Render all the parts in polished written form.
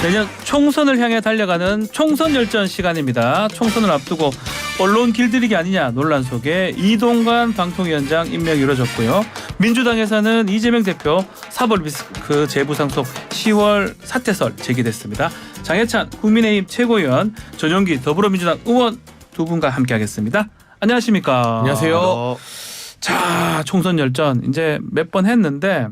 내년 총선을 향해 달려가는 총선 열전 시간입니다. 총선을 앞두고 언론 길들이기 아니냐 논란 속에 이동관 방통위원장 임명이 이루어졌고요. 민주당에서는 이재명 대표 사법리스크 재부상속 10월 사퇴설 제기됐습니다. 장해찬 국민의힘 최고위원, 전용기 더불어민주당 의원 두 분과 함께하겠습니다. 안녕하십니까? 안녕하세요. 자, 총선 열전 이제 몇 번 했는데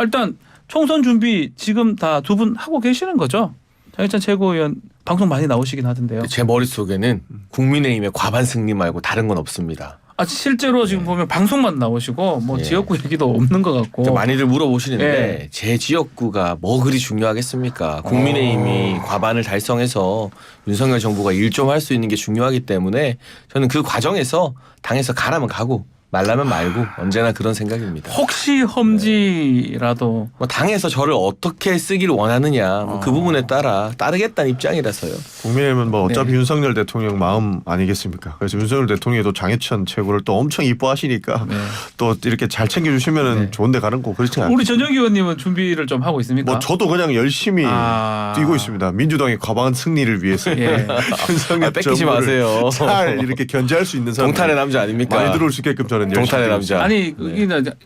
일단 총선 준비 지금 다 두 분 하고 계시는 거죠? 장해찬 최고위원 방송 많이 나오시긴 하던데요. 제 머릿속에는 국민의힘의 과반 승리 말고 다른 건 없습니다. 아, 실제로 지금 보면 방송만 나오시고 뭐 예. 지역구 얘기도 없는 것 같고. 많이들 물어보시는데 예. 제 지역구가 뭐 그리 중요하겠습니까? 국민의힘이 과반을 달성해서 윤석열 정부가 일 좀 할 수 있는 게 중요하기 때문에 저는 그 과정에서 당에서 가라면 가고 말라면 말고 언제나 그런 생각입니다. 혹시 험지라도 뭐 당에서 저를 어떻게 쓰기를 원하느냐 뭐그 부분에 따라 따르겠다는 입장이라서요. 국민의힘은 뭐 어차피 네. 윤석열 대통령 마음 아니겠습니까? 그래서 윤석열 대통령이 또 장해찬 최고를 또 엄청 이뻐하시니까 네. 또 이렇게 잘 챙겨주시면은 네. 좋은데 가는 거 그렇지 않아요. 우리 전용기 의원님은 준비를 좀 하고 있습니까? 뭐 저도 그냥 열심히 아. 뛰고 있습니다. 민주당의 과반 승리를 위해서 예. 윤석열 뺏기지 정부를 마세요. 잘 이렇게 견제할 수 있는 사람 동탄의 남자 아닙니까? 많이 들어올 수 있게끔 저는 열심히 동탄의 뛰고 남자. 아니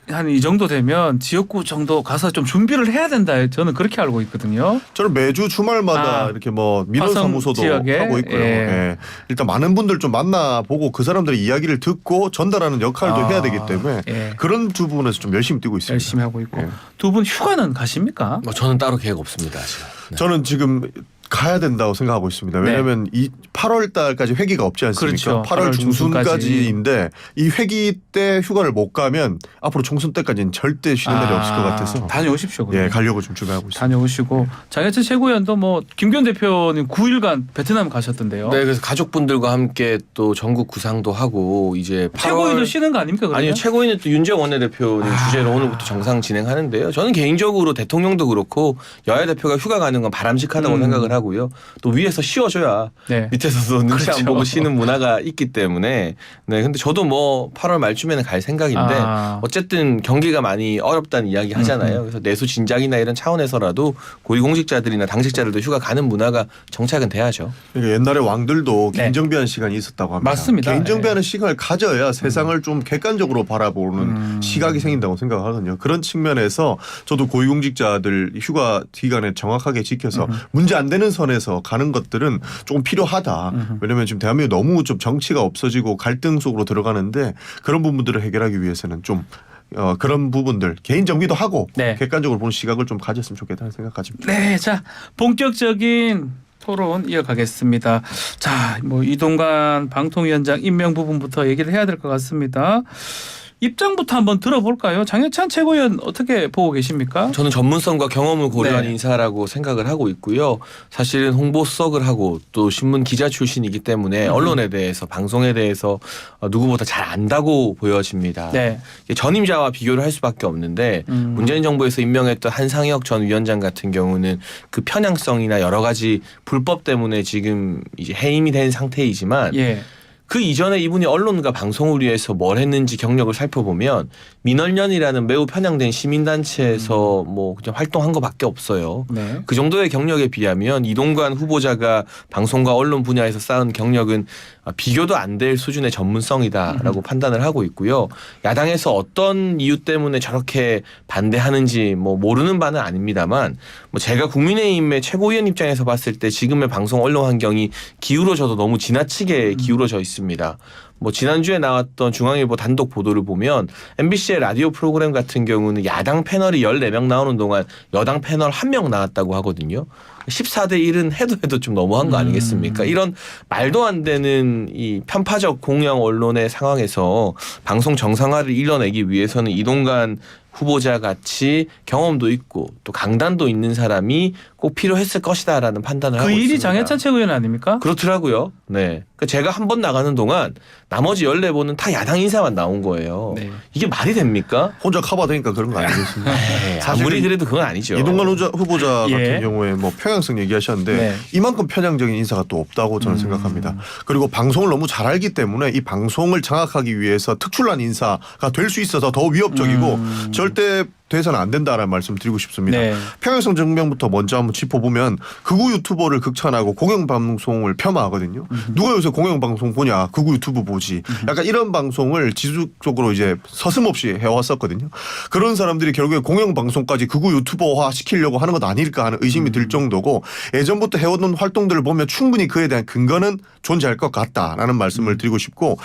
한 이 정도 되면 지역구 정도 가서 좀 준비를 해야 된다. 저는 그렇게 알고 있거든요. 저는 매주 주말마다 아, 이렇게 뭐 민원 화성 사무소도 지역에? 하고 있고요. 예. 예. 일단 많은 분들 좀 만나보고 그 사람들의 이야기를 듣고 전달하는 역할도 아, 해야 되기 때문에 예. 그런 부분에서 좀 열심히 뛰고 있습니다. 열심히 하고 있고. 예. 두 분 휴가는 가십니까? 뭐 저는 따로 계획 없습니다. 지금. 네. 저는 지금 가야 된다고 생각하고 있습니다. 왜냐하면 이 8월 달까지 회기가 없지 않습니까? 그렇죠. 8월 8월 중순까지인데 이 회기 때 휴가를 못 가면 앞으로 총선 때까지는 절대 쉬는 날이 없을 것 같아서 다녀오십시오. 그러면. 예, 가려고 좀 준비하고 있습니다. 다녀오시고 장해찬 최고위원도 뭐 김기현 대표님 9일간 베트남 가셨던데요. 네, 그래서 가족분들과 함께 또 전국 구상도 하고 이제 8월 최고위도 쉬는 거 아닙니까? 그러면? 아니요, 최고위는 또 윤재원 원내대표님 주재로 오늘부터 정상 진행하는데요. 저는 개인적으로 대통령도 그렇고 여야 대표가 휴가 가는 건 바람직하다고 생각을 하고요. 또 위에서 쉬어줘야 네. 밑에서도 눈치 그렇죠. 안 보고 쉬는 문화가 있기 때문에 네, 근데 저도 뭐 8월 말쯤에는 갈 생각인데 어쨌든 경기가 많이 어렵다는 이야기 하잖아요. 그래서 내수 진작이나 이런 차원에서라도 고위공직자들이나 당직자들도 휴가 가는 문화가 정착은 돼야죠. 그러니까 옛날에 왕들도 네. 개인 정비하는 시간이 있었다고 합니다. 맞습니다. 개인 정비하는 시간을 가져야 세상을 좀 객관적으로 바라보는 시각이 생긴다고 생각하거든요. 그런 측면에서 저도 고위공직자들 휴가 기간에 정확하게 지켜서 문제 안 되는 선에서 가는 것들은 조금 필요하다. 왜냐하면 지금 대한민국 너무 좀 정치가 없어지고 갈등 속으로 들어가는데 그런 부분들을 해결하기 위해서는 좀 그런 부분들 개인 정비도 하고 네. 객관적으로 보는 시각을 좀 가졌으면 좋겠다는 생각 가집니다. 네, 자 본격적인 토론 이어가겠습니다. 자, 뭐 이동관 방통위원장 임명 부분부터 얘기를 해야 될 것 같습니다. 입장부터 한번 들어볼까요? 장해찬 최고위원 어떻게 보고 계십니까? 저는 전문성과 경험을 고려한 네. 인사라고 생각을 하고 있고요. 사실은 홍보수석을 하고 또 신문 기자 출신이기 때문에 언론에 대해서 방송에 대해서 누구보다 잘 안다고 보여집니다. 네. 전임자와 비교를 할 수밖에 없는데 문재인 정부에서 임명했던 한상혁 전 위원장 같은 경우는 그 편향성이나 여러 가지 불법 때문에 지금 이제 해임이 된 상태이지만 예. 그 이전에 이분이 언론과 방송을 위해서 뭘 했는지 경력을 살펴보면 민언련이라는 매우 편향된 시민단체에서 뭐 그냥 활동한 것밖에 없어요. 네. 그 정도의 경력에 비하면 이동관 후보자가 방송과 언론 분야에서 쌓은 경력은 비교도 안 될 수준의 전문성이다라고 판단을 하고 있고요. 야당에서 어떤 이유 때문에 저렇게 반대하는지 뭐 모르는 바는 아닙니다만 뭐 제가 국민의힘의 최고위원 입장에서 봤을 때 지금의 방송 언론 환경이 기울어져도 너무 지나치게 기울어져 있습니다. 뭐 지난주에 나왔던 중앙일보 단독 보도를 보면 MBC의 라디오 프로그램 같은 경우는 야당 패널이 14명 나오는 동안 여당 패널 1명 나왔다고 하거든요. 14대 1은 해도 좀 너무한 거 아니겠습니까? 이런 말도 안 되는 이 편파적 공영 언론의 상황에서 방송 정상화를 이뤄내기 위해서는 이동관 후보자 같이 경험도 있고 또 강단도 있는 사람이 꼭 필요했을 것이다라는 판단을 하고 그 있습니다. 일이 장해찬 최고위원 아닙니까? 그렇더라고요. 네. 그러니까 제가 한 번 나가는 동안 나머지 14번은 다 야당 인사만 나온 거예요. 네. 이게 말이 됩니까? 혼자 커버되니까 그런 거 아니겠습니까? 네, 사실은 아무리 그래도 그건 아니죠. 이동관 후보자 예. 같은 경우에 뭐 편향성 얘기하셨는데 네. 이만큼 편향적인 인사가 또 없다고 저는 생각합니다. 그리고 방송을 너무 잘 알기 때문에 이 방송을 장악하기 위해서 특출난 인사가 될 수 있어서 더 위협적이고 절대 돼서는 안 된다라는 말씀 드리고 싶습니다. 네. 평행성 증명부터 먼저 한번 짚어보면 극우 유튜버를 극찬하고 공영방송을 폄하하거든요. 누가 요새 공영방송 보냐, 극우 유튜브 보지. 약간 이런 방송을 지속적으로 이제 서슴없이 해왔었거든요. 그런 사람들이 결국에 공영방송까지 극우 유튜버화 시키려고 하는 것 아닐까 하는 의심이 들 정도고, 예전부터 해오던 활동들을 보면 충분히 그에 대한 근거는 존재할 것 같다라는 말씀을 드리고 싶고,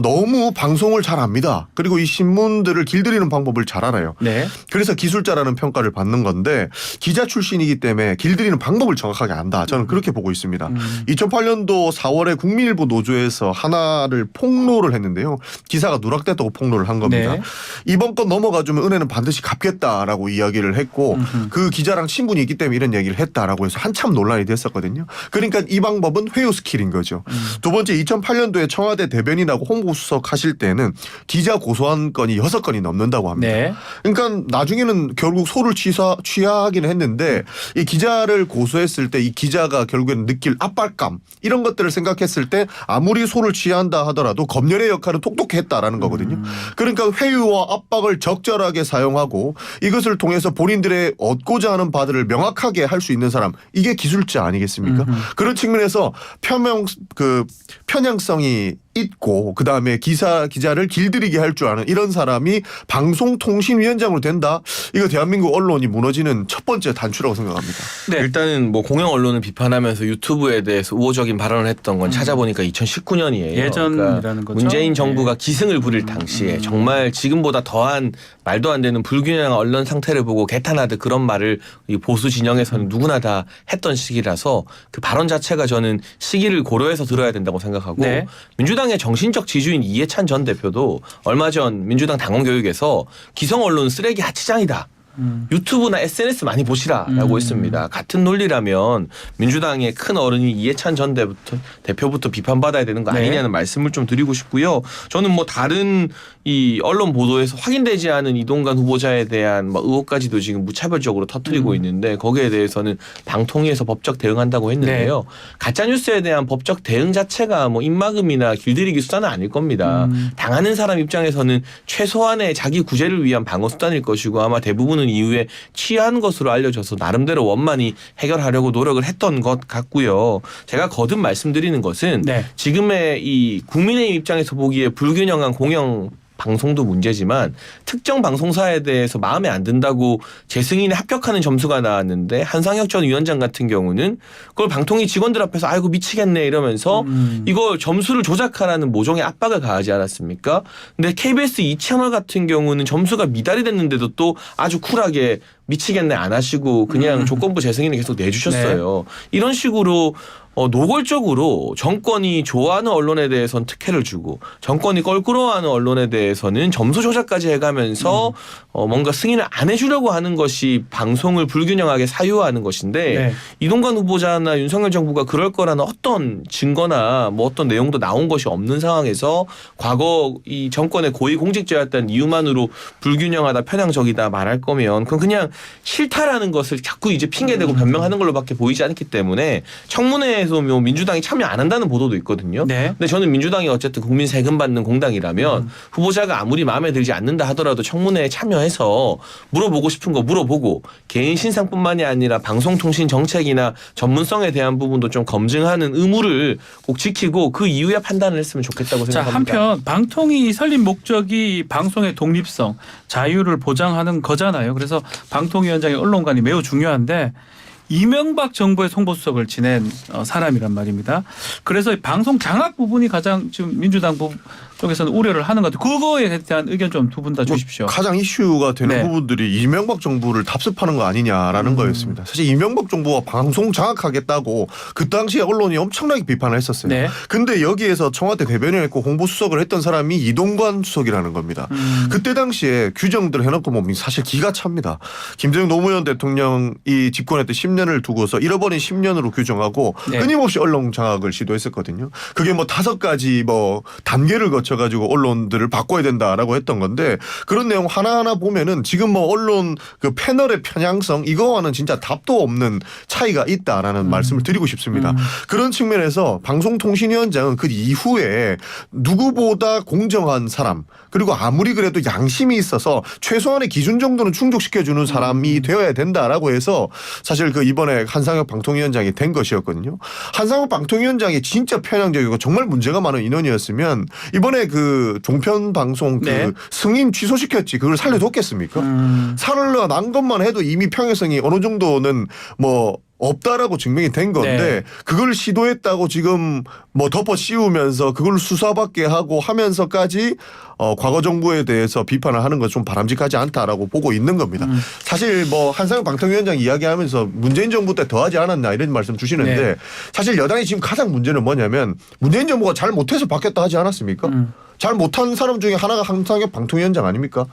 너무 방송을 잘 압니다. 그리고 이 신문들을 길들이는 방법을 잘 알아요. 네. 그래서 기술자라는 평가를 받는 건데, 기자 출신이기 때문에 길들이는 방법을 정확하게 안다. 저는 그렇게 보고 있습니다. 2008년도 4월에 국민일보 노조에서 하나를 폭로를 했는데요. 기사가 누락됐다고 폭로를 한 겁니다. 네. 이번 건 넘어가주면 은혜는 반드시 갚겠다라고 이야기를 했고, 그 기자랑 친분이 있기 때문에 이런 얘기를 했다라고 해서 한참 논란이 됐었거든요. 그러니까 이 방법은 회유 스킬인 거죠. 두 번째, 2008년도에 청와대 대변인하고 홍보수석 하실 때는 기자 고소한 건이 6건이 넘는다고 합니다. 네. 그러니까 나중에는 결국 소를 취하하기는 했는데, 이 기자를 고소했을 때 이 기자가 결국에는 느낄 압박감, 이런 것들을 생각했을 때 아무리 소를 취한다 하더라도 검열의 역할은 똑똑했다라는 거거든요. 그러니까 회유와 압박을 적절하게 사용하고 이것을 통해서 본인들의 얻고자 하는 바들을 명확하게 할 수 있는 사람, 이게 기술자 아니겠습니까? 그런 측면에서 편향성이 있고, 그 다음에 기자를 길들이게 할 줄 아는 이런 사람이 방송통신위원장으로 된다. 이거 대한민국 언론이 무너지는 첫 번째 단추라고 생각합니다. 네. 일단은 뭐 공영 언론을 비판하면서 유튜브에 대해서 우호적인 발언을 했던 건 찾아보니까 2019년이에요. 예전이라는 거죠. 문재인 정부가 네. 기승을 부릴 당시에 정말 지금보다 더한 말도 안 되는 불균형한 언론 상태를 보고 개탄하듯 그런 말을 이 보수 진영에서는 누구나 다 했던 시기라서 그 발언 자체가 저는 시기를 고려해서 들어야 된다고 생각하고, 네. 민주당의 정신적 지주인 이해찬 전 대표도 얼마 전 민주당 당원 교육에서 기성 언론 쓰레기 하치장이다. 유튜브나 SNS 많이 보시라라고 했습니다. 같은 논리라면 민주당의 큰 어른이 이해찬 전 대표부터 비판받아야 되는 거 아니냐는 말씀을 좀 드리고 싶고요. 저는 뭐 다른 이 언론 보도에서 확인되지 않은 이동관 후보자에 대한 뭐 의혹까지도 지금 무차별적으로 터뜨리고 있는데, 거기에 대해서는 방통위에서 법적 대응한다고 했는데요. 가짜 뉴스에 대한 법적 대응 자체가 뭐 입막음이나 길들이기 수단은 아닐 겁니다. 당하는 사람 입장에서는 최소한의 자기 구제를 위한 방어 수단일 것이고, 아마 대부분은 이후에 취한 것으로 알려져서 나름대로 원만히 해결하려고 노력을 했던 것 같고요. 제가 거듭 말씀드리는 것은 네. 지금의 이 국민의힘 입장에서 보기에 불균형한 공영 방송도 문제지만, 특정 방송사에 대해서 마음에 안 든다고 재승인에 합격하는 점수가 나왔는데, 한상혁 전 위원장 같은 경우는 그걸 방통위 직원들 앞에서 아이고 미치겠네 이러면서 이걸 점수를 조작하라는 모종의 압박을 가하지 않았습니까? 근데 KBS 이채널 같은 경우는 점수가 미달이 됐는데도 또 아주 쿨하게 미치겠네 안 하시고 그냥 조건부 재승인을 계속 내주셨어요. 이런 식으로 노골적으로 정권이 좋아하는 언론에 대해서는 특혜를 주고, 정권이 껄끄러워하는 언론에 대해서는 점수 조작까지 해가면서 뭔가 승인을 안 해주려고 하는 것이 방송을 불균형하게 사유화하는 것인데, 네. 이동관 후보자나 윤석열 정부가 그럴 거라는 어떤 증거나 뭐 어떤 내용도 나온 것이 없는 상황에서 과거 이 정권의 고위공직자였다는 이유만으로 불균형하다, 편향적이다 말할 거면 그건 그냥 싫다라는 것을 자꾸 이제 핑계대고 변명하는 걸로밖에 보이지 않기 때문에, 청문회에서 뭐 민주당이 참여 안 한다는 보도도 있거든요. 네. 근데 저는 민주당이 어쨌든 국민 세금 받는 공당이라면 후보자가 아무리 마음에 들지 않는다 하더라도 청문회에 참여해서 물어보고 싶은 거 물어보고, 개인 신상뿐만이 아니라 방송통신 정책이나 전문성에 대한 부분도 좀 검증하는 의무를 꼭 지키고 그 이후에 판단을 했으면 좋겠다고 자, 생각합니다. 한편 방통위 설립 목적이 방송의 독립성, 자유를 보장하는 거잖아요. 그래서 방통위원장의 언론관이 매우 중요한데, 이명박 정부의 송보수석을 지낸 사람이란 말입니다. 그래서 이 방송 장악 부분이 가장 지금 민주당 쪽에서는 우려를 하는 것 같아요. 그거에 대한 의견 좀 두 분 다 주십시오. 가장 이슈가 되는 네. 부분들이 이명박 정부를 답습하는 거 아니냐라는 거였습니다. 사실 이명박 정부가 방송 장악하겠다고 그 당시에 언론이 엄청나게 비판을 했었어요. 네. 근데 여기에서 청와대 대변인을 했고 홍보수석을 했던 사람이 이동관 수석이라는 겁니다. 그때 당시에 규정들 해놓고 보면 사실 기가 찹니다. 김대중 노무현 대통령이 집권했던 10년 10년을 두고서 잃어버린 10년으로 규정하고 네. 끊임없이 언론 장악을 시도했었거든요. 그게 뭐 5가지 뭐 단계를 거쳐가지고 언론들을 바꿔야 된다라고 했던 건데 그런 내용 하나하나 보면은 지금 뭐 언론 그 패널의 편향성 이거와는 진짜 답도 없는 차이가 있다라는 말씀을 드리고 싶습니다. 그런 측면에서 방송통신위원장은 그 이후에 누구보다 공정한 사람 그리고 아무리 그래도 양심이 있어서 최소한의 기준 정도는 충족시켜주는 사람이 되어야 된다라고 해서 사실 그 이번에 한상혁 방통위원장이 된 것이었거든요. 한상혁 방통위원장이 진짜 편향적이고 정말 문제가 많은 인원이었으면 이번에 그 종편 방송 그 네. 승인 취소시켰지 그걸 살려뒀겠습니까? 살려난 것만 해도 이미 평행성이 어느 정도는 뭐 없다라고 증명이 된 건데 네. 그걸 시도했다고 지금 뭐 덮어 씌우면서 그걸 수사받게 하고 하면서까지 과거 정부에 대해서 비판을 하는 건 좀 바람직하지 않다라고 보고 있는 겁니다. 사실 뭐 한상혁 방통위원장 이야기하면서 문재인 정부 때 더하지 않았나 이런 말씀 주시는데 네. 사실 여당이 지금 가장 문제는 뭐냐면 문재인 정부가 잘 못해서 바뀌었다 하지 않았습니까? 잘 못한 사람 중에 하나가 한상혁 방통위원장 아닙니까?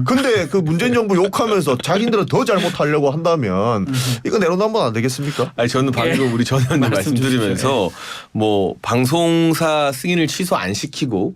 근데 그 문재인 정부 욕하면서 자기들은 더 잘못하려고 한다면 이거 내로남불 안 되겠습니까? 아니 저는 방금 우리 전 의원님 말씀 말씀드리면서 뭐 방송사 승인을 취소 안 시키고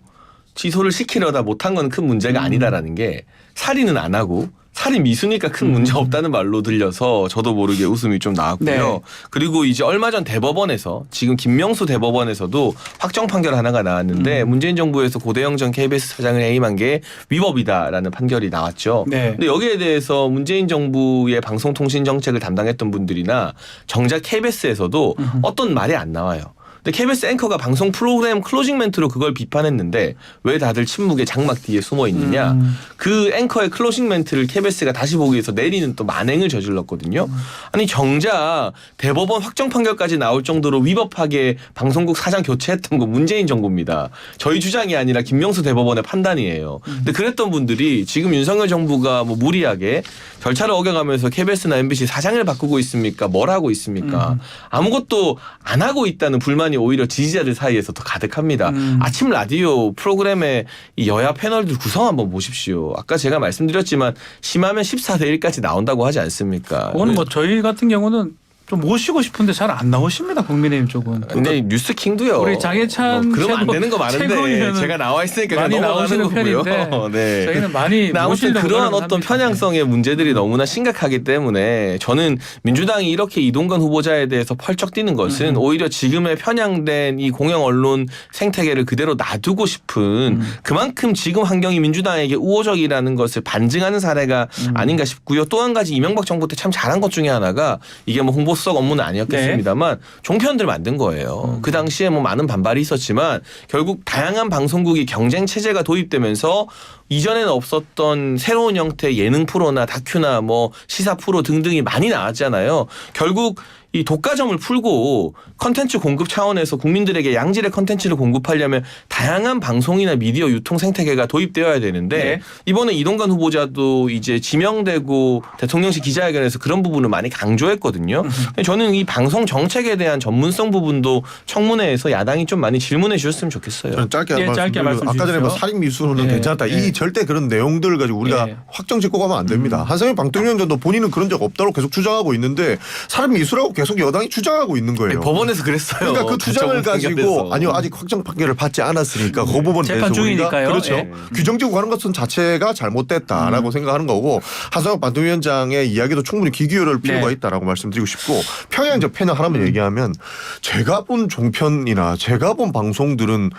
취소를 시키려다 못한 건 큰 문제가 아니다라는 게 살인은 안 하고 살인 미수니까 큰 문제 없다는 말로 들려서 저도 모르게 웃음이 좀 나왔고요. 네. 그리고 이제 얼마 전 대법원에서 지금 김명수 대법원에서도 확정 판결 하나가 나왔는데 문재인 정부에서 고대영 전 KBS 사장을 해임한 게 위법이다라는 판결이 나왔죠. 네. 근데 여기에 대해서 문재인 정부의 방송통신 정책을 담당했던 분들이나 정작 KBS에서도 어떤 말이 안 나와요. 근데 KBS 앵커가 방송 프로그램 클로징 멘트로 그걸 비판했는데 왜 다들 침묵의 장막 뒤에 숨어 있느냐. 그 앵커의 클로징 멘트를 KBS가 다시 보기 위해서 내리는 또 만행을 저질렀거든요. 아니 정작 대법원 확정 판결까지 나올 정도로 위법하게 방송국 사장 교체했던 거 문재인 정부입니다. 저희 주장이 아니라 김명수 대법원의 판단이에요. 근데 그랬던 분들이 지금 윤석열 정부가 뭐 무리하게 절차를 어겨가면서 KBS나 MBC 사장을 바꾸고 있습니까? 뭘 하고 있습니까? 아무것도 안 하고 있다는 불만이 오히려 지지자들 사이에서 더 가득합니다. 아침 라디오 프로그램에 이 여야 패널들 구성 한번 보십시오. 아까 제가 말씀드렸지만 심하면 14대 1까지 나온다고 하지 않습니까? 오늘 뭐 저희 같은 경우는 좀 모시고 싶은데 잘 안 나오십니다. 국민의힘 쪽은. 근데 뉴스킹도요. 우리 장해찬 그러면 안 되는 거 많은데 최고위원은 제가 나와 있으니까 많이 그냥 나오시는 넘어가는 편인데 거고요. 네. 저희는 많이 아무튼 모시려고 그러한 노력을 어떤 합니다. 편향성의 문제들이 너무나 심각하기 때문에 저는 민주당이 이렇게 이동관 후보자에 대해서 펄쩍 뛰는 것은 오히려 지금의 편향된 이 공영 언론 생태계를 그대로 놔두고 싶은 그만큼 지금 환경이 민주당에게 우호적이라는 것을 반증하는 사례가 아닌가 싶고요. 또 한 가지 이명박 정부 때 참 잘한 것 중에 하나가 이게 뭐 홍보수석 업무는 아니었겠습니다만 종편들 만든 거예요. 그 당시에 뭐 많은 반발이 있었지만 결국 다양한 방송국이 경쟁 체제가 도입되면서 이전에는 없었던 새로운 형태의 예능 프로나 다큐나 뭐 시사 프로 등등이 많이 나왔잖아요. 결국 이 독과점을 풀고 컨텐츠 공급 차원에서 국민들에게 양질의 컨텐츠를 공급하려면 다양한 방송이나 미디어 유통 생태계가 도입되어야 되는데 네. 이번에 이동관 후보자도 이제 지명되고 대통령실 기자회견에서 그런 부분을 많이 강조했거든요. 저는 이 방송 정책에 대한 전문성 부분도 청문회에서 야당이 좀 많이 질문해 주셨으면 좋겠어요. 저는 짧게 예, 짧게 말씀 아까 전에 뭐 주십시오. 살인 미수는 예, 괜찮다. 예. 이 절대 그런 내용들을 가지고 우리가 예. 확정 짓고 가면 안 됩니다. 한상혁 방통위원장도 본인은 그런 적 없다고 계속 주장하고 있는데 살인 미수라고 계속 여당이 주장하고 있는 거예요. 법원에서 그랬어요. 그러니까 그 주장을 저번 가지고 판결에서. 아니요 아직 확정 판결을 받지 않았으니까 그 부분에 재판 대해서 우리가 중이니까요. 그렇죠. 예. 규정지고 가는 것은 자체가 잘못됐다라고 생각하는 거고 한상혁 방통위원장의 이야기도 충분히 귀 기울일 필요가 네. 있다라고 말씀드리고 싶고 평양적 편향 하나만 얘기하면 제가 본 종편이나 제가 본 방송들은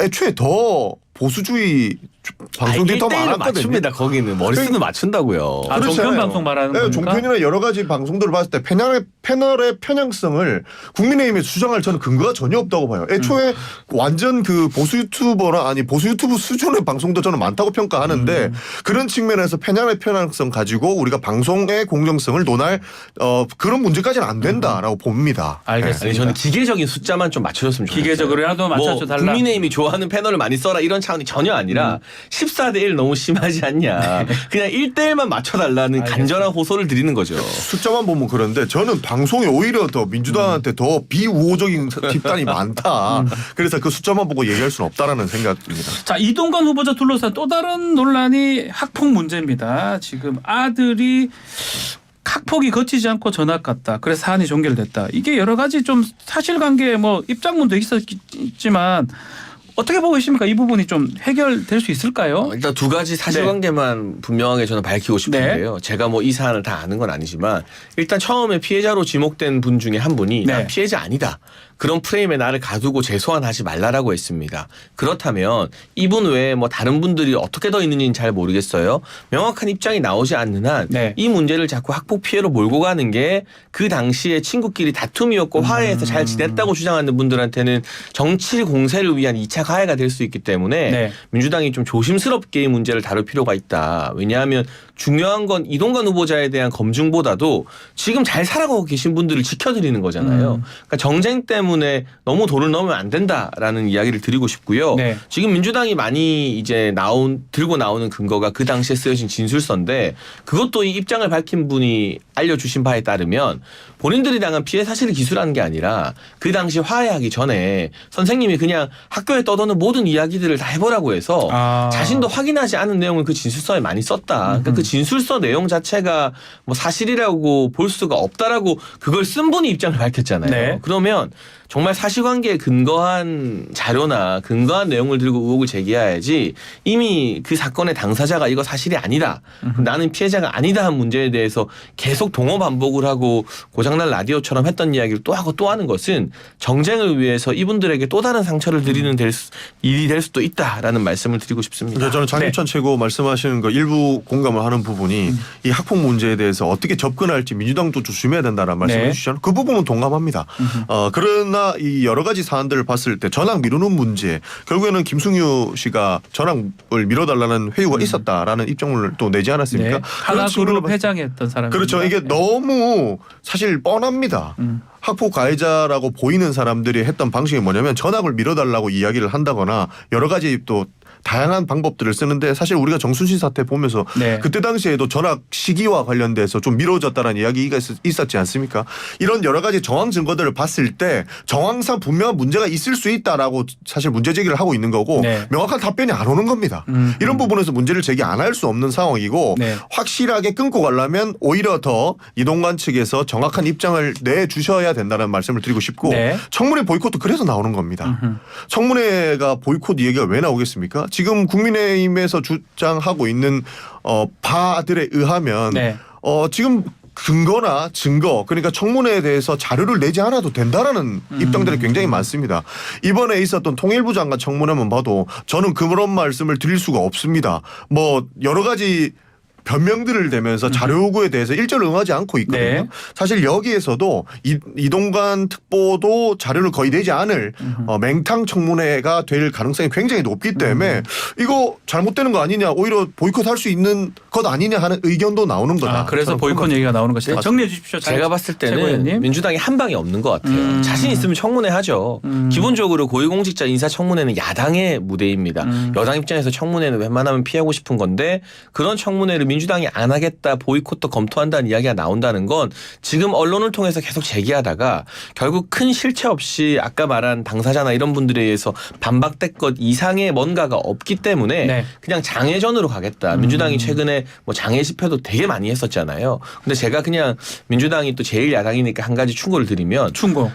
애초에 더 보수주의 방송들이 더 1대1로 많았거든요. 맞춥니다. 거기는 머릿수는 맞춘다고요. 아, 그렇잖아요. 종편 방송 말하는 네, 겁니까? 종편이나 여러 가지 방송들을 봤을 때 패널의 편향성을 국민의힘에 주장할 저는 근거가 전혀 없다고 봐요. 애초에 완전 그 보수 유튜버나 아니 보수 유튜브 수준의 방송도 저는 많다고 평가하는데 그런 측면에서 패널의 편향성 가지고 우리가 방송의 공정성을 논할 그런 문제까지는 안 된다라고 봅니다. 알겠습니다. 아니 저는 기계적인 숫자만 좀 맞춰줬으면 좋겠어요. 기계적으로라도 맞춰줘 뭐 달라. 국민의힘이 좋아하는 패널을 많이 써라 이런 차원이 전혀 아니라 14대 1 너무 심하지 않냐. 그냥 1대 1만 맞춰달라는 알겠습니다. 간절한 호소를 드리는 거죠. 숫자만 보면 그런데 저는 방송에 오히려 더 민주당한테 더 비우호적인 집단이 많다. 그래서 그 숫자만 보고 얘기할 수는 없다라는 생각입니다. 자, 이동관 후보자 둘러싼 또 다른 논란이 학폭 문제입니다. 지금 아들이 학폭이 거치지 않고 전학 갔다. 그래서 사안이 종결됐다. 이게 여러 가지 좀 사실관계 뭐 입장문도 있었지만 어떻게 보고 계십니까? 이 부분이 좀 해결될 수 있을까요? 일단 두 가지 사실관계만 분명하게 저는 밝히고 싶은데요. 제가 뭐 이 사안을 다 아는 건 아니지만 일단 처음에 피해자로 지목된 분 중에 한 분이 난 피해자 아니다. 그런 프레임에 나를 가두고 재소환하지 말라라고 했습니다. 그렇다면 이분 외에 뭐 다른 분들이 어떻게 더 있는지는 잘 모르겠어요. 명확한 입장이 나오지 않는 한 이 문제를 자꾸 학폭 피해로 몰고 가는 게 그 당시에 친구끼리 다툼이었고 화해해서 잘 지냈다고 주장하는 분들한테는 정치 공세를 위한 2차 가해가 될 수 있기 때문에 민주당이 좀 조심스럽게 이 문제를 다룰 필요가 있다. 왜냐하면 중요한 건 이동관 후보자에 대한 검증보다도 지금 잘 살아가고 계신 분들을 지켜드리는 거잖아요. 그러니까 정쟁 때문에 너무 도를 넘으면 안 된다라는 이야기를 드리고 싶고요. 지금 민주당이 많이 이제 들고 나오는 근거가 그 당시에 쓰여진 진술서인데 그것도 이 입장을 밝힌 분이 알려주신 바에 따르면 본인들이 당한 피해 사실을 기술하는 게 아니라 그 당시 화해하기 전에 선생님이 그냥 학교에 떠도는 모든 이야기들을 다 해보라고 해서 자신도 확인하지 않은 내용을 그 진술서에 많이 썼다. 그러니까 그 진술서 내용 자체가 뭐 사실이라고 볼 수가 없다라고 그걸 쓴 분이 입장을 밝혔잖아요. 그러면 정말 사실관계에 근거한 자료나 근거한 내용을 들고 의혹을 제기해야지 이미 그 사건의 당사자가 이거 사실이 아니다. 나는 피해자가 아니다 한 문제에 대해서 계속 동어 반복을 하고 고장난 라디오처럼 했던 이야기를 또 하고 또 하는 것은 정쟁을 위해서 이분들에게 또 다른 상처를 드리는 일이 될 수도 있다라는 말씀을 드리고 싶습니다. 저는 장윤천 최고 말씀하시는 거 일부 공감을 하는 부분이 이 학폭 문제에 대해서 어떻게 접근할지 민주당도 조심해야 된다는 말씀을 주시잖아요. 그 부분은 동감합니다. 그러나 이 여러 가지 사안들을 봤을 때 전학 미루는 문제 결국에는 김승유 씨가 전학을 미뤄달라는 회유가 있었다라는 입장을 또 내지 않았습니까? 하나그룹 회장이었던 사람입니다. 그렇죠. 이게 너무 사실 뻔합니다. 학폭 가해자라고 보이는 사람들이 했던 방식이 뭐냐면 전학을 미뤄달라고 이야기를 한다거나 여러 가지 또 다양한 방법들을 쓰는데 사실 우리가 정순신 사태 보면서 그때 당시에도 전학 시기와 관련돼서 좀 미뤄졌다는 이야기가 있었지 않습니까? 이런 여러 가지 정황 증거들을 봤을 때 정황상 분명한 문제가 있을 수 있다라고 사실 문제 제기를 하고 있는 거고 명확한 답변이 안 오는 겁니다. 이런 부분에서 문제를 제기 안 할 수 없는 상황이고 확실하게 끊고 가려면 오히려 더 이동관 측에서 정확한 입장을 내주셔야 된다는 말씀을 드리고 싶고 청문회 보이콧도 그래서 나오는 겁니다. 청문회가 보이콧 얘기가 왜 나오겠습니까? 지금 국민의힘에서 주장하고 있는 바들에 의하면 지금 근거나 증거 그러니까 청문회에 대해서 자료를 내지 않아도 된다라는 입장들이 굉장히 많습니다. 이번에 있었던 통일부 장관 청문회만 봐도 저는 그런 말씀을 드릴 수가 없습니다. 뭐 여러 가지 변명들을 대면서 자료 요구에 대해서 일절 응하지 않고 있거든요. 사실 여기에서도 이동관 특보도 자료를 거의 내지 않을 맹탕 청문회가 될 가능성이 굉장히 높기 때문에 이거 잘못되는 거 아니냐 오히려 보이콧할 수 있는 것 아니냐 하는 의견도 나오는 거다. 그래서 보이콧 얘기가 나오는 것이다. 정리해 주십시오. 제가 봤을 때는 민주당이 한 방이 없는 것 같아요. 자신 있으면 청문회 하죠. 기본적으로 고위공직자 인사청문회는 야당의 무대입니다. 여당 입장에서 청문회는 웬만하면 피하고 싶은 건데 그런 청문회를 민주당이 안 하겠다 보이콧도 검토한다는 이야기가 나온다는 건 지금 언론을 통해서 계속 제기하다가 결국 큰 실체 없이 아까 말한 당사자나 이런 분들에 의해서 반박될 것 이상의 뭔가가 없기 때문에 그냥 장애전으로 가겠다. 민주당이 최근에 뭐 장애 집회도 되게 많이 했었잖아요. 근데 제가 그냥 민주당이 또 제일 야당이니까 한 가지 충고를 드리면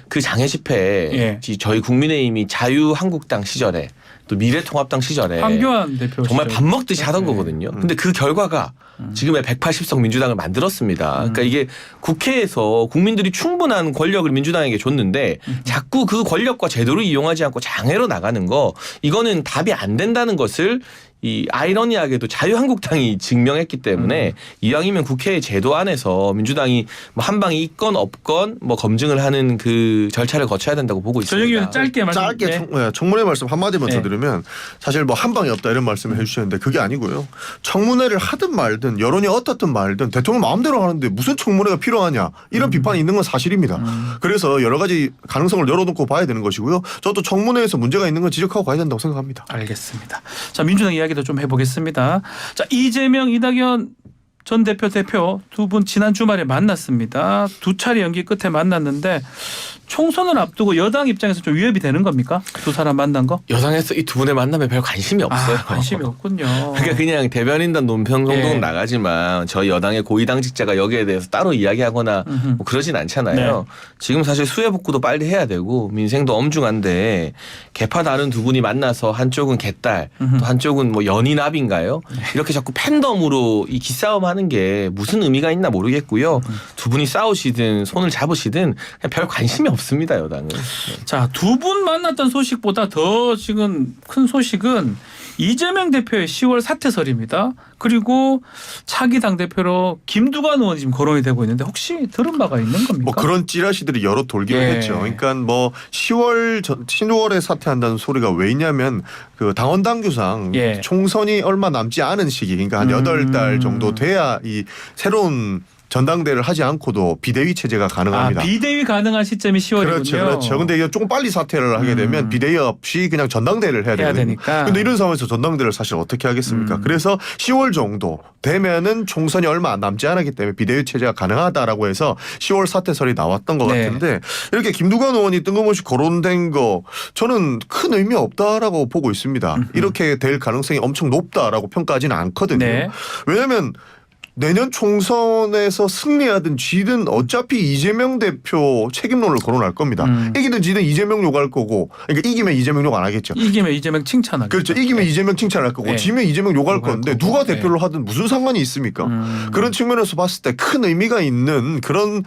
그 장애 집회에 저희 국민의힘이 자유한국당 시절에 또 미래통합당 시절에 황교안 대표 정말 밥 먹듯이 하던 거거든요. 근데 그 결과가 지금의 180석 민주당을 만들었습니다. 그러니까 이게 국회에서 국민들이 충분한 권력을 민주당에게 줬는데 자꾸 그 권력과 제도를 이용하지 않고 장애로 나가는 거 이거는 답이 안 된다는 것을 이 아이러니하게도 자유한국당이 증명했기 때문에 이왕이면 국회의 제도 안에서 민주당이 뭐 한 방이 있건 없건 뭐 검증을 하는 그 절차를 거쳐야 된다고 보고 있습니다. 전영기 의원 짧게 말씀. 청문회 말씀 한마디만 더 드리면 사실 뭐 한 방이 없다 이런 말씀을 해주셨는데 그게 아니고요. 청문회를 하든 말든 여론이 어떻든 말든 대통령 마음대로 하는데 무슨 청문회가 필요하냐 이런 비판이 있는 건 사실입니다. 그래서 여러 가지 가능성을 열어놓고 봐야 되는 것이고요. 저도 청문회에서 문제가 있는 건 지적하고 가야 된다고 생각합니다. 알겠습니다. 자 민주당 이야기도 좀 해보겠습니다. 자 이재명, 이낙연 전 대표 두 분 지난 주말에 만났습니다. 두 차례 연기 끝에 만났는데 총선을 앞두고 여당 입장에서 좀 위협이 되는 겁니까? 두 사람 만난 거? 여당에서 이 두 분의 만남에 별 관심이 없어요. 관심이 없군요. 그러니까 그냥 대변인단 논평 정도는 예. 나가지만 저희 여당의 고위당직자가 여기에 대해서 따로 이야기하거나 뭐 그러진 않잖아요. 지금 사실 수해 복구도 빨리 해야 되고 민생도 엄중한데 개파 다른 두 분이 만나서 한쪽은 개딸 또 한쪽은 뭐 연인합인가요? 이렇게 자꾸 팬덤으로 이 기싸움하는 게 무슨 의미가 있나 모르겠고요. 두 분이 싸우시든 손을 잡으시든 그냥 별 관심이 없습니다. 여당은. 자, 두 분 만났던 소식보다 더 지금 큰 소식은 이재명 대표의 10월 사퇴설입니다. 그리고 차기 당대표로 김두관 의원이 지금 거론이 되고 있는데 혹시 들은 바가 있는 겁니까? 뭐 그런 찌라시들이 여러 돌기도 예. 했죠. 그러니까 뭐 10월에 사퇴한다는 소리가 왜 있냐면 그 당원 당규상 예. 총선이 얼마 남지 않은 시기, 그러니까 한 8달 정도 돼야 이 새로운 전당대회를 하지 않고도 비대위 체제가 가능합니다. 비대위 가능한 시점이 10월이군요. 그렇죠, 그렇죠. 근데 이거 조금 빨리 사퇴를 하게 되면 비대위 없이 그냥 전당대회를 해야 되거든요. 되니까. 근데 이런 상황에서 전당대회를 사실 어떻게 하겠습니까? 그래서 10월 정도 되면은 총선이 얼마 안 남지 않았기 때문에 비대위 체제가 가능하다라고 해서 10월 사퇴설이 나왔던 것 네. 같은데 이렇게 김두관 의원이 뜬금없이 거론된 거 저는 큰 의미 없다라고 보고 있습니다. 이렇게 될 가능성이 엄청 높다라고 평가하지는 않거든요. 네. 왜냐하면 내년 총선에서 승리하든 지든 어차피 이재명 대표 책임론을 거론할 겁니다. 이기든 지든 이재명 욕할 거고, 그러니까 이기면 이재명 욕 안 하겠죠. 이기면 이재명 칭찬하겠죠. 그렇죠. 이기면 이재명 칭찬할 거고, 네. 지면 이재명 욕할 욕할 건데 거고. 누가 대표를 하든 무슨 상관이 있습니까? 그런 측면에서 봤을 때 큰 의미가 있는 그런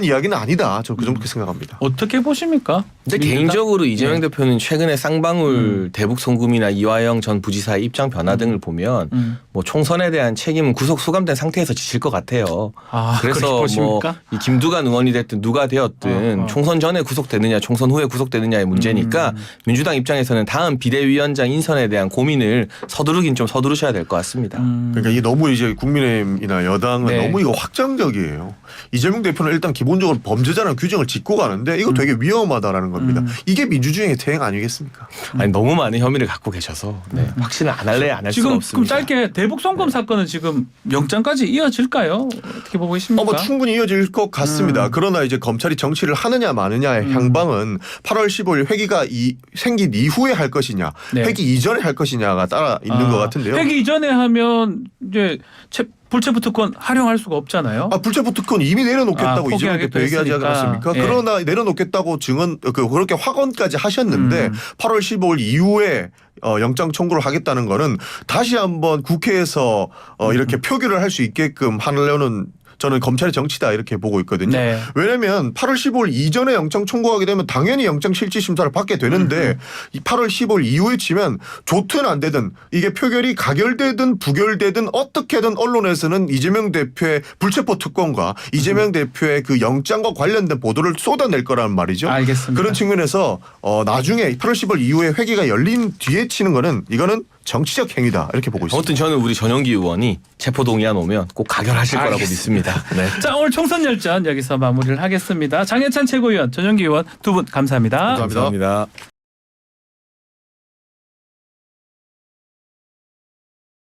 이야기는 아니다. 저는 그렇게 생각합니다. 어떻게 보십니까? 근데 민주당? 개인적으로 이재명 네. 대표는 최근에 쌍방울 대북 송금이나 이화영 전 부지사의 입장 변화 등을 보면 뭐 총선에 대한 책임은 구속 수감된 상태에서 지칠 것 같아요. 그렇게 그래서 뭐 보십니까? 이 김두관 의원이 됐든 누가 되었든 총선 전에 구속되느냐 총선 후에 구속되느냐의 문제니까 민주당 입장에서는 다음 비대위원장 인선에 대한 고민을 서두르긴 좀 서두르셔야 될 것 같습니다. 그러니까 이게 너무 이제 국민의힘이나 여당은 네. 너무 이거 확장적이에요. 이재명 대표는 일단 기본적으로 범죄자라는 규정을 짓고 가는데 이거 되게 위험하다라는 겁니다. 이게 민주주의의 태행 아니겠습니까? 아니 너무 많은 혐의를 갖고 계셔서 확신을 안 할래 안 할 수가 지금 그럼 없습니다. 짧게 대북 송금 사건은 지금 영장까지 이어질까요? 어떻게 보고 계십니까? 뭐 충분히 이어질 것 같습니다. 그러나 이제 검찰이 정치를 하느냐 마느냐의 향방은 8월 15일 회기가 생긴 이후에 할 것이냐, 네. 회기 이전에 할 것이냐가 따라 있는 것 같은데요. 회기 이전에 하면 이제 불체포 특권 활용할 수가 없잖아요. 불체포 특권 이미 내려놓겠다고 이재명 포기하겠다 대표 얘기하지 했으니까. 않았습니까? 예. 그러나 내려놓겠다고 그렇게 확언까지 하셨는데 8월 15일 이후에 영장 청구를 하겠다는 거는 다시 한번 국회에서 이렇게 표결을 할 수 있게끔 하려는 저는 검찰의 정치다 이렇게 보고 있거든요. 네. 왜냐하면 8월 15일 이전에 영장 청구하게 되면 당연히 영장 실질 심사를 받게 되는데 이 8월 15일 이후에 치면 좋든 안 되든 이게 표결이 가결되든 부결되든 어떻게든 언론에서는 이재명 대표의 불체포 특권과 이재명 대표의 그 영장과 관련된 보도를 쏟아낼 거라는 말이죠. 알겠습니다. 그런 측면에서 나중에 8월 15일 이후에 회기가 열린 뒤에 치는 거는 이거는 정치적 행위다 이렇게 보고 있습니다. 아무튼 저는 우리 전용기 의원이 체포 동의안 오면 꼭 가결하실 거라고 믿습니다. 네. 자, 오늘 총선 열전 여기서 마무리를 하겠습니다. 장해찬 최고위원, 전영기 의원 두 분 감사합니다. 감사합니다. 감사합니다.